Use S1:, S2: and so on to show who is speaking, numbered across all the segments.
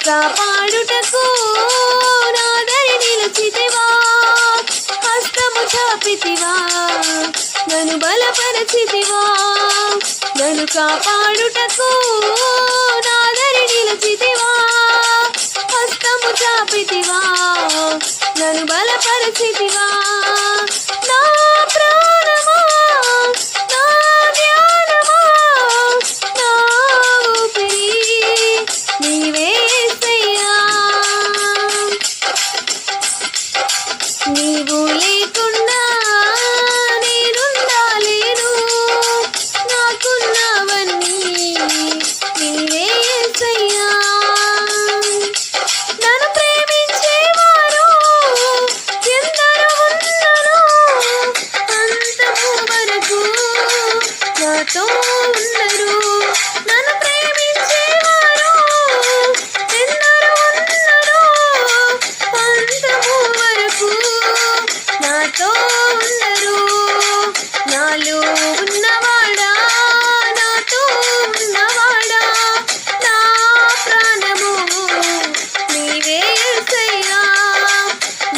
S1: కాపాడుటకు నాదరి నిలిచితివా, హస్తము చాపితివా, నన్ను బలపరచితివా. నన్ను కాపాడుటకు నాదరి నిలిచితివా, హస్తము చాపితివా, నన్ను బలపరచితివా. నా ప్రాణమా, నా ధ్యానమా, నా ఊపిరి నీవే యేసయ్యా. నీవు లేకుండా నేనుండాలేను, నాకున్నవన్నీ నీవే యేసయ్యా. నన్ను ప్రేమించేవారు ఎందరో ఉన్నను, అంతము వరకు నాతో ఉండరు. నన్ను ప్రేమించేవారు ఎందరో ఉన్నను, అంతము వరకు నాతో ఉండరు. నాలో ఉన్నవాడా, నాతో ఉన్నవాడా, నా ప్రాణము నీవే యేసయ్యా.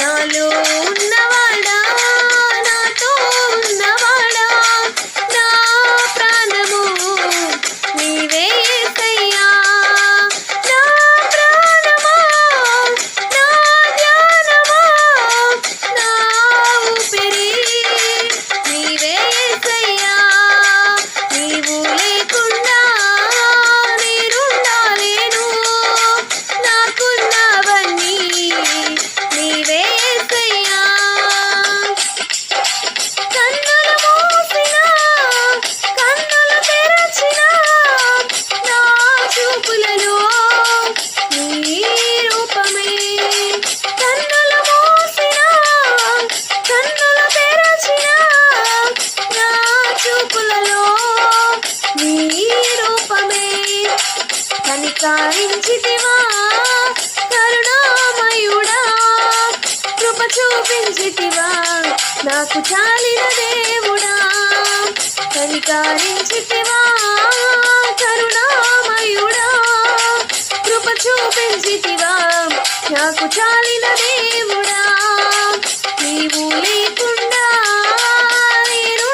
S1: నాలో ఉన్నవాడా, నాతో ఉన్నవాడా, నా ప్రాణము నీవే యేసయ్యా. నా ప్రాణమా, నా ధ్యానమా, నా ఊపిరి నీవే యేసయ్యా. నీవు లేకుండా నేనుండాలేను, నాకున్నవన్నీ నీవే యేసయ్యా. కన్నులు మూసినా, కన్నులు తెరచినా, నా చూపులలో నీ రూపమే. కన్నులు మూసినా, కన్నులు తెరచినా, నా చూపులలో నీ రూపమే. కనికరించితివా కరుణామయుడా, కృప చూపించితివా నాకు చాలిన దేవుడా. కనికరించితివా కరుణామయుడా, కృప చూపించితివా నాకు చాలిన దేవుడా. నీవు లేకు